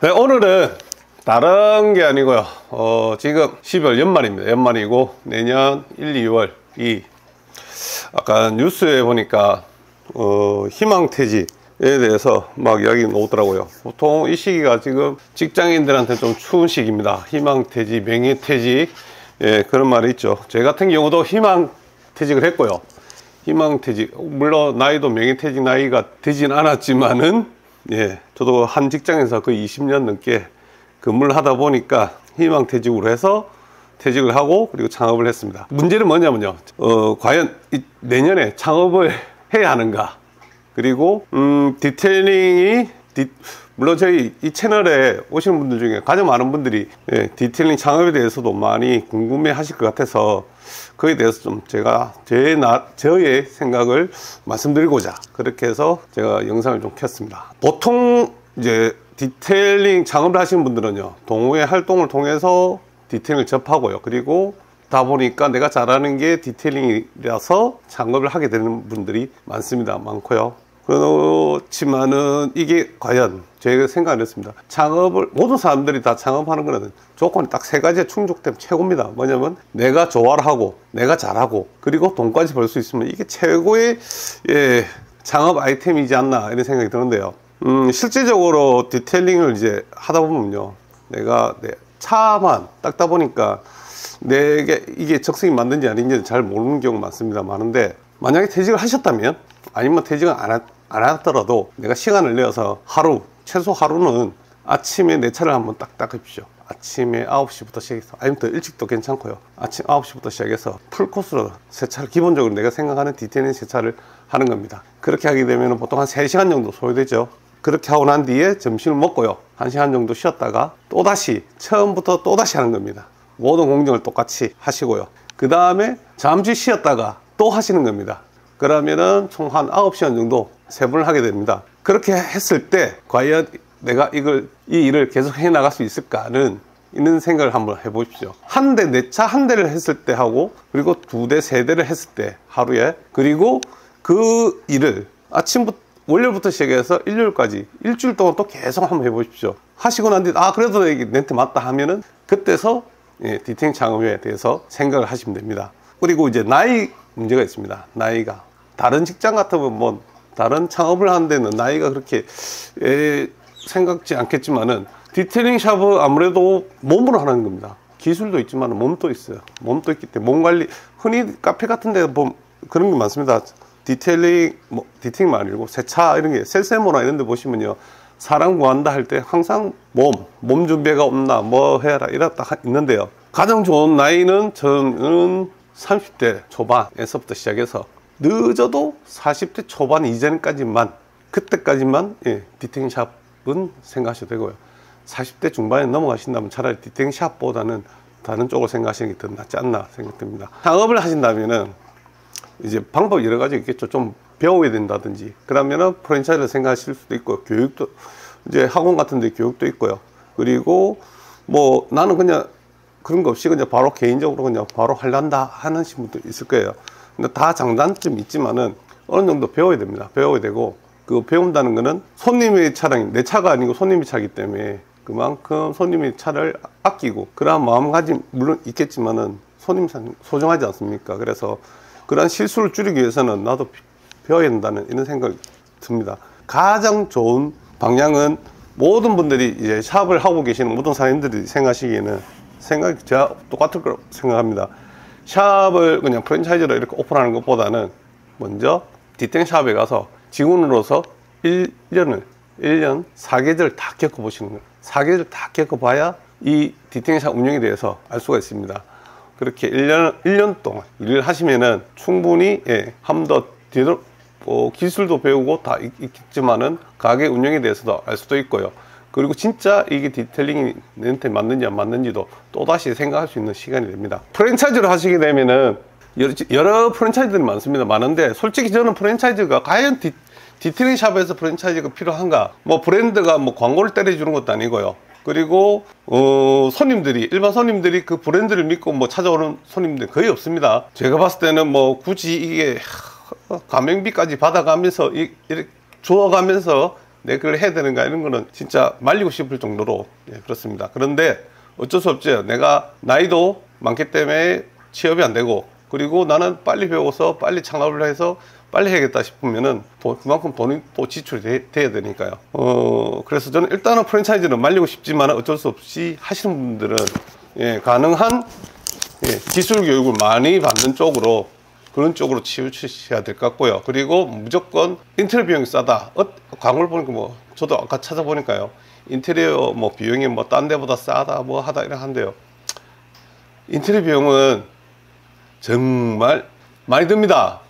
네, 오늘은 다른 게 아니고요. 지금 12월 연말입니다. 연말이고 내년 1, 2월 아까 뉴스에 보니까 희망퇴직에 대해서 막 이야기 나오더라고요. 보통 이 시기가 지금 직장인들한테 좀 추운 시기입니다. 희망퇴직, 명예퇴직, 예, 그런 말이 있죠. 제 같은 경우도 희망퇴직을 했고요. 희망퇴직, 물론 나이도 명예퇴직 나이가 되진 않았지만은, 예, 저도 한 직장에서 거의 20년 넘게 근무를 하다 보니까 희망퇴직으로 해서 퇴직을 하고 그리고 창업을 했습니다. 문제는 뭐냐면요, 과연 내년에 창업을 해야 하는가, 그리고 디테일링이 물론 저희 이 채널에 오시는 분들 중에 가장 많은 분들이, 예, 디테일링 창업에 대해서도 많이 궁금해 하실 것 같아서 그에 대해서 좀 제가 저의 생각을 말씀드리고자 그렇게 해서 제가 영상을 좀 켰습니다. 보통 이제 디테일링 창업을 하시는 분들은요, 동호회 활동을 통해서 디테일링을 접하고요, 그리고 다 보니까 내가 잘하는 게 디테일링이라서 창업을 하게 되는 분들이 많고요. 그렇지만은 이게 과연 제가 생각을 했습니다. 창업을 모든 사람들이 다 창업하는 거는 조건이 딱 세 가지에 충족되면 최고입니다. 뭐냐면 내가 좋아를 하고 내가 잘하고 그리고 돈까지 벌 수 있으면 이게 최고의, 예, 창업 아이템이지 않나 이런 생각이 드는데요. 실제적으로 디테일링을 이제 하다 보면요, 내가 내 차만 닦다 보니까 내게 이게 적성이 맞는지 아닌지 잘 모르는 경우가 많은데, 만약에 퇴직을 하셨다면, 아니면 퇴직을 안 하더라도 내가 시간을 내어서 최소 하루는 아침에 내 차를 한번 딱 닦으십시오. 아침에 9시부터 시작해서, 아니면 더 일찍도 괜찮고요, 아침 9시부터 시작해서 풀코스로 세차를, 기본적으로 내가 생각하는 디테일링 세차를 하는 겁니다. 그렇게 하게 되면 보통 한 3시간 정도 소요되죠. 그렇게 하고 난 뒤에 점심을 먹고요, 1시간 정도 쉬었다가 또다시 처음부터 또다시 하는 겁니다. 모든 공정을 똑같이 하시고요, 그 다음에 잠시 쉬었다가 또 하시는 겁니다. 그러면은 총 한 9시간 정도 3번을 하게 됩니다. 그렇게 했을 때 과연 내가 이 일을 계속 해 나갈 수 있을까는 있는 생각을 한번 해보십시오. 내 차 한 대를 했을 때 하고, 그리고 2대, 3대를 했을 때 하루에, 그리고 그 일을 아침부터 월요일부터 시작해서 일요일까지 일주일 동안 또 계속 한번 해보십시오. 하시고 난 뒤에 그래도 이게 내한테 맞다 하면은 그때서, 예, 디테일링 창업에 대해서 생각을 하시면 됩니다. 그리고 이제 나이 문제가 있습니다. 나이가 다른 직장 같으면 뭐 다른 창업을 하는 데는 나이가 그렇게 생각지 않겠지만은, 디테일링 샵은 아무래도 몸으로 하는 겁니다. 기술도 있지만 몸도 있어요. 몸도 있기 때문에 몸 관리, 흔히 카페 같은 데 보면 그런 게 많습니다. 디테일링만 아니고 세차 이런 게, 셀세모나 이런 데 보시면요, 사람 구한다 할 때 항상 몸 준비가 없나, 뭐 해라 이렇다 있는데요, 가장 좋은 나이는 저는 30대 초반에서부터 시작해서 늦어도 40대 초반 이전까지만, 그때까지만, 예, 디테일링 샵은 생각하셔도 되고요. 40대 중반에 넘어가신다면 차라리 디테일링 샵보다는 다른 쪽으로 생각하시는 게 더 낫지 않나 생각됩니다. 창업을 하신다면은 이제 방법이 여러 가지 있겠죠. 좀 배워야 된다든지, 그러면은 프랜차이즈를 생각하실 수도 있고, 교육도 이제 학원 같은 데 교육도 있고요. 그리고 뭐 나는 그냥 그런 거 없이 그냥 바로 개인적으로 그냥 바로 하려한다 하는 분도 있을 거예요. 근데 다 장단점이 있지만은 어느 정도 배워야 됩니다. 배워야 되고, 그 배운다는 거는 손님의 차량이 내 차가 아니고 손님의 차이기 때문에 그만큼 손님의 차를 아끼고, 그러한 마음가짐 물론 있겠지만은 손님 소중하지 않습니까? 그래서 그러한 실수를 줄이기 위해서는 나도 배워야 된다는 이런 생각이 듭니다. 가장 좋은 방향은 모든 분들이 이제 샵을 하고 계시는 모든 사장님들이 생각하시기에는, 생각이 제가 똑같을 거라고 생각합니다. 샵을 그냥 프랜차이즈로 이렇게 오픈하는 것보다는 먼저 디테일링 샵에 가서 직원으로서 1년 4계절 다 겪어보시는 거예요. 4계절 다 겪어봐야 이 디테일링 샵 운영에 대해서 알 수가 있습니다. 그렇게 1년 동안 일을 하시면은 충분히, 예, 한 번 더 기술도 배우고 다 있겠지만은 가게 운영에 대해서도 알 수도 있고요. 그리고 진짜 이게 디테일링이 내한테 맞는지 안 맞는지도 또다시 생각할 수 있는 시간이 됩니다. 프랜차이즈를 하시게 되면은 여러 프랜차이즈들이 많은데, 솔직히 저는 프랜차이즈가 과연 디테일링 샵에서 프랜차이즈가 필요한가, 뭐 브랜드가 뭐 광고를 때려주는 것도 아니고요. 그리고 일반 손님들이 그 브랜드를 믿고 뭐 찾아오는 손님들 거의 없습니다. 제가 봤을 때는 뭐 굳이 이게 가맹비까지 받아가면서 이렇게 주어가면서 내 그걸 해야 되는가 이런 거는 진짜 말리고 싶을 정도로 예, 그렇습니다. 그런데 어쩔 수 없죠. 내가 나이도 많기 때문에 취업이 안 되고, 그리고 나는 빨리 배워서 빨리 창업을 해서 빨리 해야겠다 싶으면은 그만큼 돈이 또 지출이 돼야 되니까요. 그래서 저는 일단은 프랜차이즈는 말리고 싶지만 어쩔 수 없이 하시는 분들은 예, 가능한 예, 기술 교육을 많이 받는 쪽으로, 그런 쪽으로 치우치셔야 될 것 같고요. 그리고 무조건 인테리어 비용이 싸다. 광고를 보니까 뭐 저도 아까 찾아보니까요, 인테리어 뭐 비용이 뭐 딴 데보다 싸다 뭐 하다 이렇게 한대요. 인테리어 비용은 정말 많이 듭니다.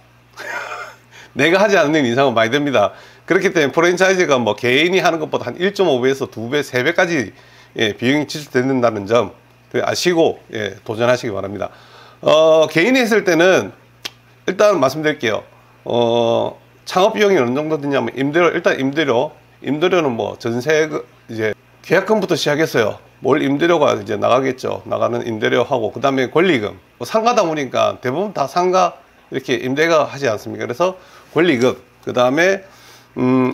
내가 하지 않는 이상은 많이 듭니다. 그렇기 때문에 프랜차이즈가 뭐 개인이 하는 것보다 한 1.5배에서 2배, 3배까지 예, 비용이 지출된다는 점 아시고 예, 도전하시기 바랍니다. 개인이 했을 때는 일단 말씀드릴게요. 창업 비용이 어느 정도 드냐면 일단 임대료는 뭐 전세 이제 계약금부터 시작했어요. 뭘 임대료가 이제 나가겠죠. 나가는 임대료하고, 그 다음에 권리금. 뭐 상가다 보니까 대부분 다 상가 이렇게 임대가 하지 않습니까? 그래서 권리금, 그 다음에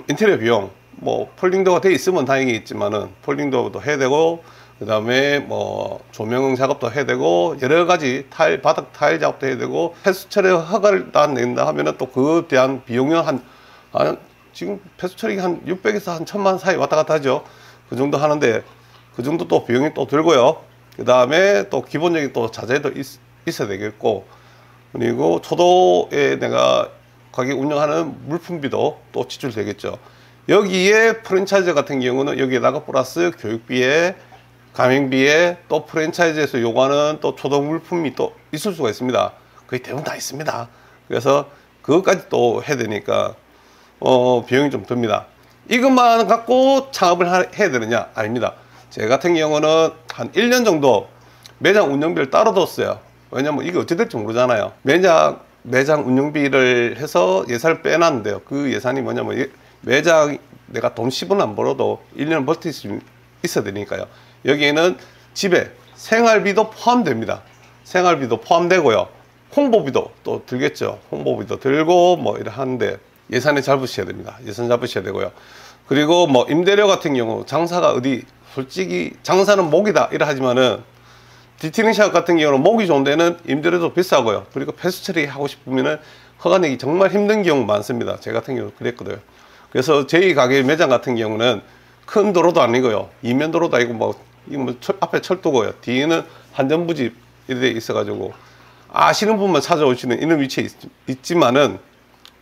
인테리어 비용, 뭐 폴딩도어가 돼 있으면 다행이겠지만은 폴딩도어도 해야 되고, 그 다음에 뭐 조명 작업도 해야 되고, 여러 가지 바닥 타일 작업도 해야 되고, 폐수 처리 허가를 다 낸다 하면은 또 그에 대한 비용은 지금 폐수 처리가 한 600에서 한 1000만 원 사이 왔다 갔다 하죠. 그 정도 하는데, 그 정도 또 비용이 또 들고요. 그 다음에 또 기본적인 또 자재도 있어야 되겠고, 그리고 초도에 내가 가게 운영하는 물품비도 또 지출되겠죠. 여기에 프랜차이즈 같은 경우는 여기에다가 플러스 교육비에, 가맹비에, 또 프랜차이즈에서 요구하는 또 초도 물품이 또 있을 수가 있습니다. 거의 대부분 다 있습니다. 그래서 그것까지 또 해야 되니까 비용이 좀 듭니다. 이것만 갖고 창업을 해야 되느냐? 아닙니다. 제 같은 경우는 한 1년 정도 매장 운영비를 따로 뒀어요. 왜냐면 이게 어찌 될지 모르잖아요. 매장 운영비를 해서 예산을 빼놨는데요. 그 예산이 뭐냐면 매장 내가 돈 10원 안 벌어도 1년 버틸 수 있어야 되니까요. 여기에는 집에 생활비도 포함됩니다. 생활비도 포함되고요. 홍보비도 또 들겠죠. 홍보비도 들고 뭐 이래 하는데 예산을 잡으셔야 됩니다. 예산 잡으셔야 되고요. 그리고 뭐 임대료 같은 경우 장사가 솔직히 장사는 목이다 이래 하지만은 디테일링샵 같은 경우는 목이 좋은 데는 임대료도 비싸고요. 그리고 폐수 처리하고 싶으면은 허가 내기 정말 힘든 경우 많습니다. 제 같은 경우 그랬거든요. 그래서 저희 가게 매장 같은 경우는 큰 도로도 아니고요. 이면 도로도 아니고 앞에 철도고요. 뒤에는 한전부지 이렇게 있어가지고 아시는 분만 찾아오시는 이런 위치에 있지만은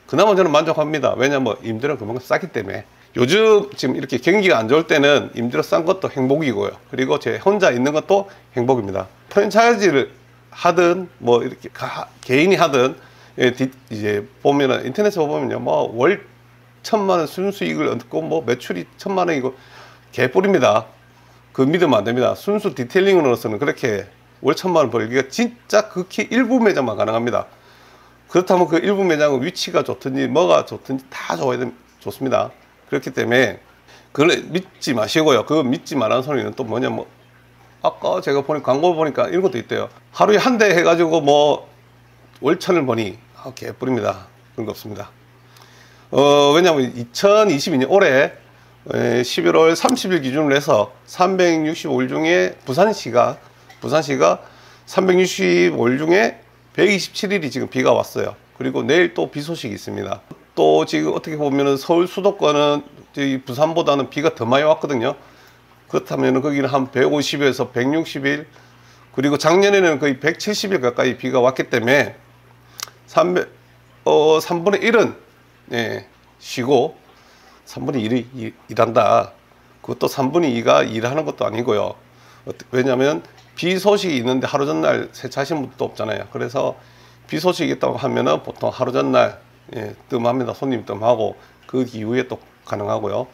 그나마 저는 만족합니다. 왜냐면 임대료는 그만큼 싸기 때문에. 요즘 지금 이렇게 경기가 안 좋을 때는 임대료 싼 것도 행복이고요. 그리고 제 혼자 있는 것도 행복입니다. 프랜차이즈를 하든 뭐 이렇게 개인이 하든 이제 보면은 인터넷에 보면요, 뭐 월 1000만 원 순수익을 얻고 뭐 매출이 1000만 원이고 개뿔입니다. 그 믿으면 안 됩니다. 순수 디테일링으로서는 그렇게 월 1000만 원 벌기가 진짜 극히 일부 매장만 가능합니다. 그렇다면 그 일부 매장은 위치가 좋든지 뭐가 좋든지 다 좋습니다. 그렇기 때문에 그걸 믿지 마시고요. 그거 믿지 말라는 소리는 또 뭐냐면 아까 제가 광고 보니까 이런 것도 있대요. 하루에 한 대 해가지고 뭐 월천을 버니 개뿔입니다. 그런 거 없습니다. 왜냐면 2022년 올해 11월 30일 기준으로 해서 365일 중에 부산시가 365일 중에 127일이 지금 비가 왔어요. 그리고 내일 또 비 소식이 있습니다. 또 지금 어떻게 보면은 서울 수도권은 부산보다는 비가 더 많이 왔거든요. 그렇다면 거기는 한 150에서 160일, 그리고 작년에는 거의 170일 가까이 비가 왔기 때문에 3분의 1은 쉬고 3분의 1이 일한다. 그것도 3분의 2가 일하는 것도 아니고요. 왜냐하면 비 소식이 있는데 하루 전날 세차하신 분도 없잖아요. 그래서 비 소식이 있다고 하면은 보통 하루 전날 뜸합니다. 손님 뜸하고 그 이후에 또 가능하고요.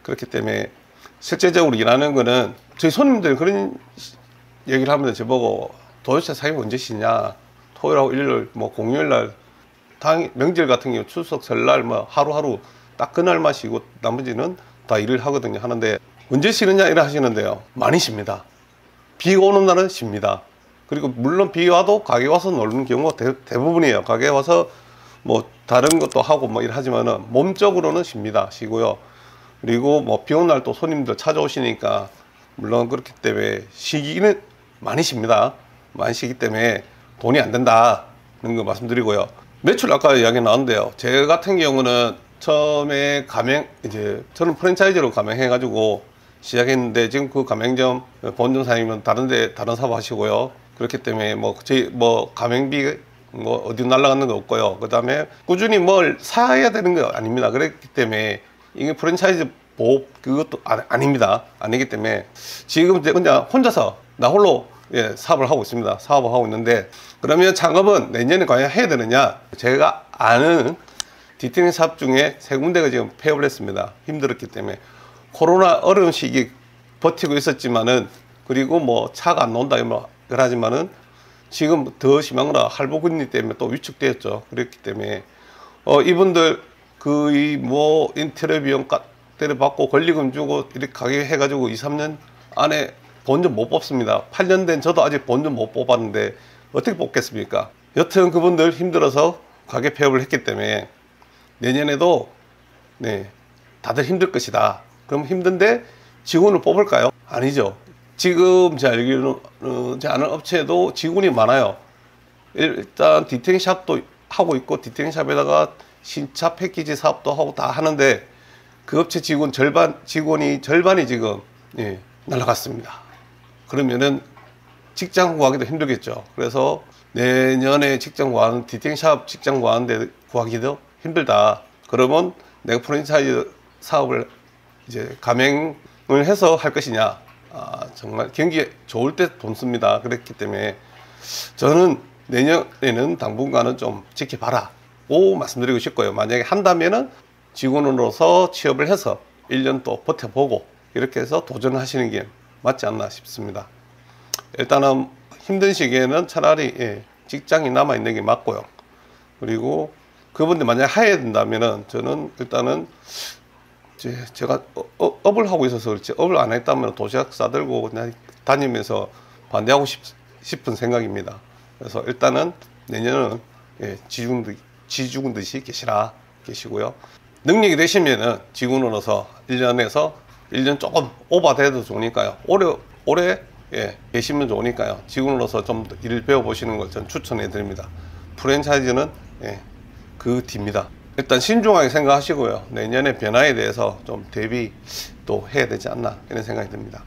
그렇기 때문에 실제적으로 일하는 거는 저희 손님들이 그런 얘기를 하면 저보고 도대체 사장님 언제 쉬냐, 토요일하고 일요일 뭐 공휴일날 명절 같은 경우 추석 설날 뭐 하루하루 딱 그날만 쉬고 나머지는 다 일을 하거든요. 하는데 언제 쉬느냐 이래 하시는데요, 많이 쉽니다. 비가 오는 날은 쉽니다. 그리고 물론 비 와도 가게 와서 놀는 경우가 대부분이에요. 가게 와서 뭐 다른 것도 하고 뭐 이래 하지만은 몸적으로는 쉽니다. 쉬고요. 그리고 뭐 비 오는 날 또 손님들 찾아오시니까 물론 그렇기 때문에 시기는 많이 쉽니다. 많이 쉬기 때문에 돈이 안 된다는 거 말씀드리고요. 매출 아까 이야기 나왔는데요. 제 같은 경우는 처음에 이제 저는 프랜차이즈로 가맹해가지고 시작했는데 지금 그 가맹점 본점 사장님은 다른 사업 하시고요. 그렇기 때문에 뭐 가맹비 뭐 어디 날아가는 거 없고요. 그 다음에 꾸준히 뭘 사야 되는 거 아닙니다. 그렇기 때문에 이게 프랜차이즈 보호 그것도 아닙니다. 아니기 때문에 지금 그냥 혼자서 나 홀로 사업을 하고 있습니다. 사업을 하고 있는데, 그러면 창업은 내년에 과연 해야 되느냐? 제가 아는 디테일링 샵 중에 3군데가 지금 폐업을 했습니다. 힘들었기 때문에. 코로나 어려운 시기 버티고 있었지만은, 그리고 뭐 차가 안 나온다 그러지만은 지금 더 심한 거라 할부금리 때문에 또 위축되었죠. 그렇기 때문에 이분들 거의 뭐 인테리어 비용 때려받고 권리금 주고 이렇게 가게 해가지고 2-3년 안에 본전 못 뽑습니다. 8년 된 저도 아직 본전 못 뽑았는데 어떻게 뽑겠습니까? 여튼 그분들 힘들어서 가게 폐업을 했기 때문에 내년에도 다들 힘들 것이다. 그럼 힘든데 직원을 뽑을까요? 아니죠. 지금 제가 알기로는 제 아는 업체에도 직원이 많아요. 일단 디테일링 샵도 하고 있고 디테일링 샵에다가 신차 패키지 사업도 하고 다 하는데 그 업체 직원이 절반이 지금 날아갔습니다. 그러면은 직장 구하기도 힘들겠죠. 그래서 내년에 직장 구하는 디테일링 샵 직장 구하기도 힘들다. 그러면 내가 프랜차이즈 사업을 이제 가맹을 해서 할 것이냐? 정말 경기 좋을 때 돈 씁니다. 그렇기 때문에 저는 내년에는 당분간은 좀 지켜봐라고 말씀드리고 싶고요. 만약에 한다면은 직원으로서 취업을 해서 1년 또 버텨보고 이렇게 해서 도전하시는 게 맞지 않나 싶습니다. 일단은 힘든 시기에는 차라리 직장이 남아있는 게 맞고요. 그리고 그분들 만약에 해야 된다면은 저는 일단은 제가 업을 하고 있어서 그렇지 업을 안 했다면 도시락 싸들고 그냥 다니면서 반대하고 싶은 생각입니다. 그래서 일단은 내년은 쥐죽은 듯이 계시고요. 능력이 되시면은 직원으로서 1년 조금 오버돼도 좋으니까요. 오래 계시면 좋으니까요. 직원으로서 좀 일을 배워보시는 걸 전 추천해 드립니다. 프랜차이즈는 그 뒤입니다. 일단 신중하게 생각하시고요. 내년의 변화에 대해서 좀 대비 또 해야 되지 않나 이런 생각이 듭니다.